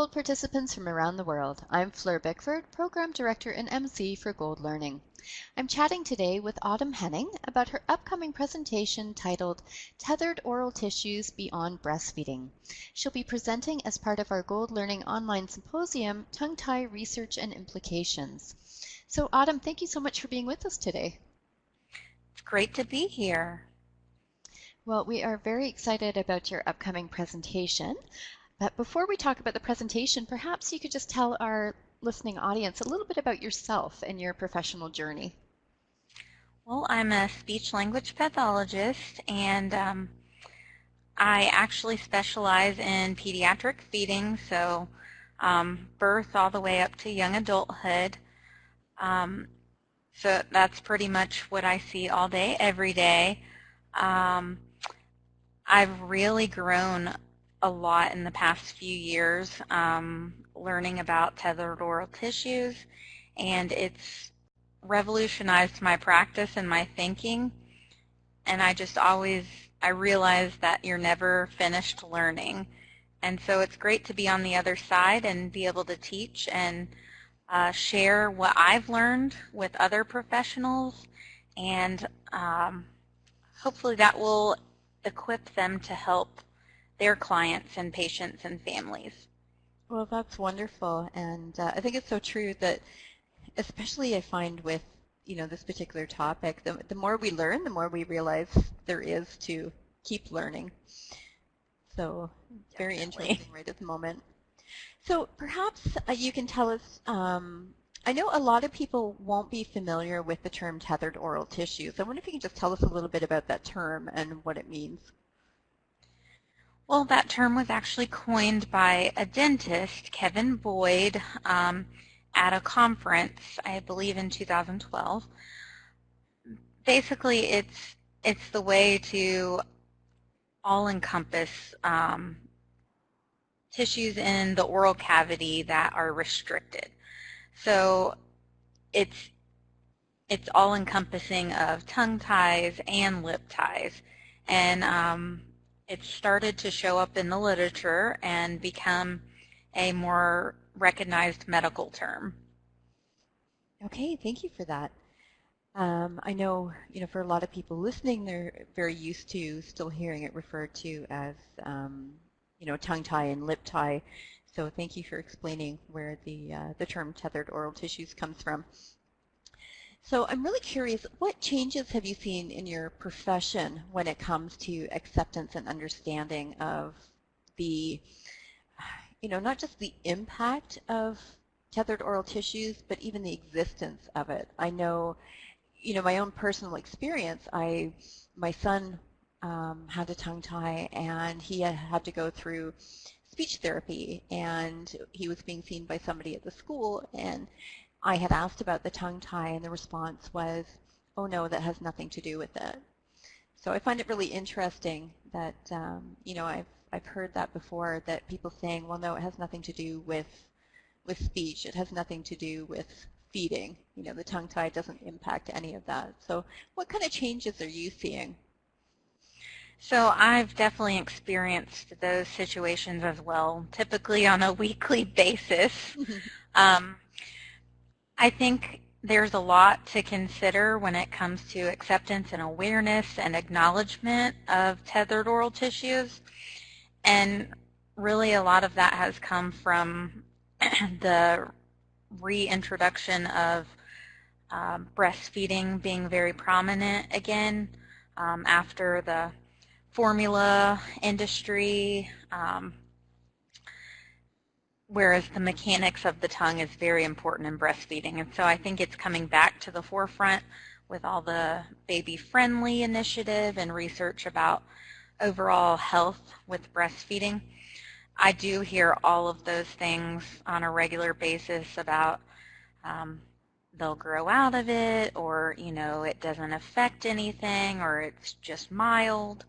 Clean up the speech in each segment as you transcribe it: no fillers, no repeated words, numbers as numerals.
Gold participants from around the world. I'm Fleur Bickford, Program Director and MC for Gold Learning. I'm chatting today with Autumn Henning about her upcoming presentation titled Tethered Oral Tissues Beyond Breastfeeding. She'll be presenting as part of our Gold Learning online symposium, Tongue Tie Research and Implications. So Autumn, thank you so much for being with us today. It's great to be here. Well, we are very excited about your upcoming presentation. But before we talk about the presentation, perhaps you could just tell our listening audience a little bit about yourself and your professional journey. Well, I'm a speech-language pathologist, and I actually specialize in pediatric feeding, so birth all the way up to young adulthood. So that's pretty much what I see all day, every day. I've really grown a lot in the past few years learning about tethered oral tissues, and it's revolutionized my practice and my thinking, and I realize that you're never finished learning, and so it's great to be on the other side and be able to teach and share what I've learned with other professionals, and hopefully that will equip them to help their clients and patients and families. Well, that's wonderful, and I think it's so true that, especially I find with this particular topic, the more we learn, the more we realize there is to keep learning. So very interesting right at the moment. So perhaps you can tell us, I know a lot of people won't be familiar with the term tethered oral tissues. I wonder if you can just tell us a little bit about that term and what it means. Well, that term was actually coined by a dentist, Kevin Boyd, at a conference, I believe in 2012. Basically, it's the way to all-encompass tissues in the oral cavity that are restricted. So it's all-encompassing of tongue ties and lip ties, and it started to show up in the literature and become a more recognized medical term. Okay, thank you for that. I know, for a lot of people listening, they're very used to still hearing it referred to as, tongue tie and lip tie. So thank you for explaining where the term tethered oral tissues comes from. So I'm really curious, what changes have you seen in your profession when it comes to acceptance and understanding of the, not just the impact of tethered oral tissues, but even the existence of it? I know, my own personal experience, my son had a tongue tie, and he had to go through speech therapy, and he was being seen by somebody at the school, and I had asked about the tongue tie, and the response was, oh no, that has nothing to do with it. So I find it really interesting that, I've heard that before, that people saying, well, no, it has nothing to do with speech. It has nothing to do with feeding. The tongue tie doesn't impact any of that. So what kind of changes are you seeing? So I've definitely experienced those situations as well, typically on a weekly basis. I think there's a lot to consider when it comes to acceptance and awareness and acknowledgement of tethered oral tissues, and really a lot of that has come from the reintroduction of breastfeeding being very prominent again after the formula industry, whereas the mechanics of the tongue is very important in breastfeeding. And so I think it's coming back to the forefront with all the baby-friendly initiative and research about overall health with breastfeeding. I do hear all of those things on a regular basis about they'll grow out of it, or, it doesn't affect anything, or it's just mild.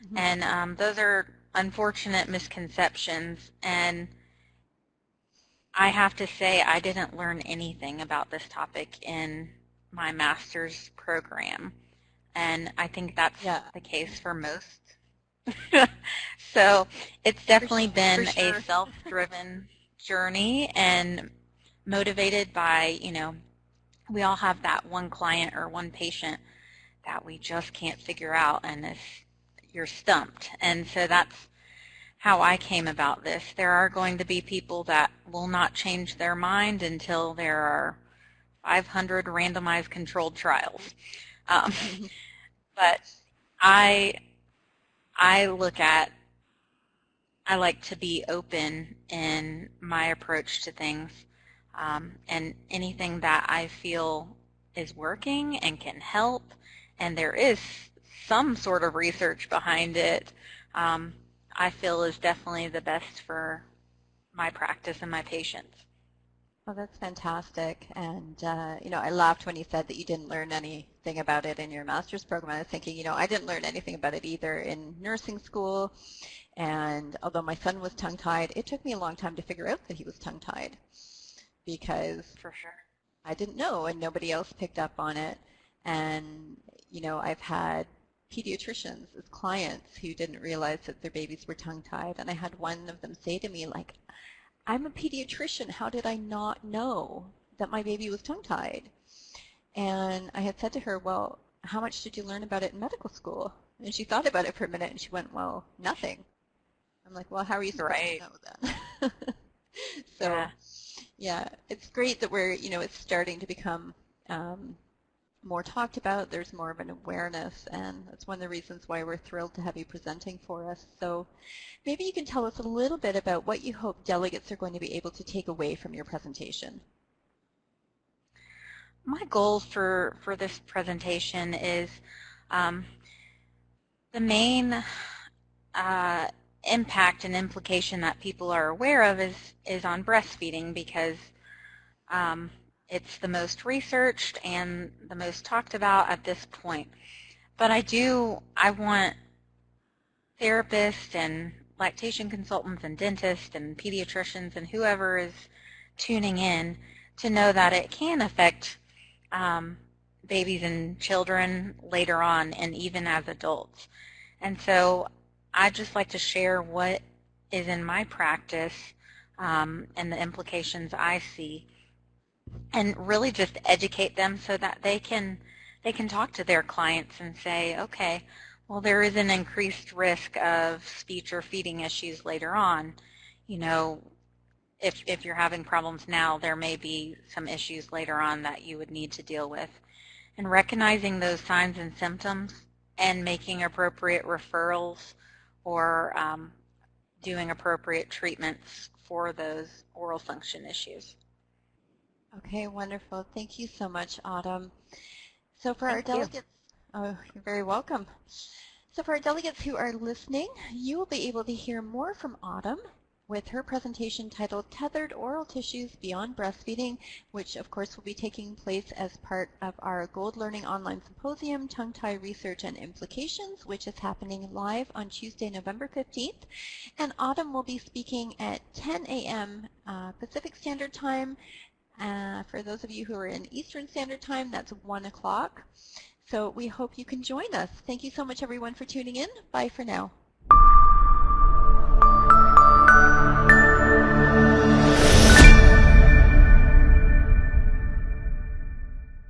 Mm-hmm. And those are unfortunate misconceptions, and I have to say I didn't learn anything about this topic in my master's program, and I think that's the case for most. So it's definitely been a self-driven journey and motivated by, we all have that one client or one patient that we just can't figure out, and you're stumped. And so that's how I came about this. There are going to be people that will not change their mind until there are 500 randomized controlled trials. Um, but I look at, I like to be open in my approach to things, and anything that I feel is working and can help, and there is some sort of research behind it, I feel is definitely the best for my practice and my patients. Oh, that's fantastic. And, I laughed when you said that you didn't learn anything about it in your master's program. I was thinking, I didn't learn anything about it either in nursing school. And although my son was tongue-tied, it took me a long time to figure out that he was tongue-tied because For sure. I didn't know and nobody else picked up on it. And, I've had pediatricians as clients who didn't realize that their babies were tongue-tied. And I had one of them say to me, like, I'm a pediatrician. How did I not know that my baby was tongue-tied? And I had said to her, well, how much did you learn about it in medical school? And she thought about it for a minute and she went, well, nothing. I'm like, well, how are you supposed to Right. know then? So, Yeah. yeah, it's great that it's starting to become more talked about. There's more of an awareness, and that's one of the reasons why we're thrilled to have you presenting for us. So maybe you can tell us a little bit about what you hope delegates are going to be able to take away from your presentation. My goal for this presentation is, um, the main impact and implication that people are aware of is on breastfeeding, because um, it's the most researched and the most talked about at this point. But I want therapists and lactation consultants and dentists and pediatricians and whoever is tuning in to know that it can affect um, babies and children later on and even as adults. And so I just like to share what is in my practice, and the implications I see, and really just educate them so that they can talk to their clients and say, okay, well, there is an increased risk of speech or feeding issues later on. You know, if you're having problems now, there may be some issues later on that you would need to deal with. And recognizing those signs and symptoms and making appropriate referrals, or doing appropriate treatments for those oral function issues. Okay, wonderful. Thank you so much, Autumn. So for our Thank you. delegates, oh, you're very welcome. So for our delegates who are listening, you will be able to hear more from Autumn with her presentation titled Tethered Oral Tissues Beyond Breastfeeding, which of course will be taking place as part of our Gold Learning Online Symposium, Tongue Tie Research and Implications, which is happening live on Tuesday, November 15th. And Autumn will be speaking at 10 a.m. Pacific Standard Time. For those of you who are in Eastern Standard Time, that's 1 o'clock. So we hope you can join us. Thank you so much, everyone, for tuning in. Bye for now.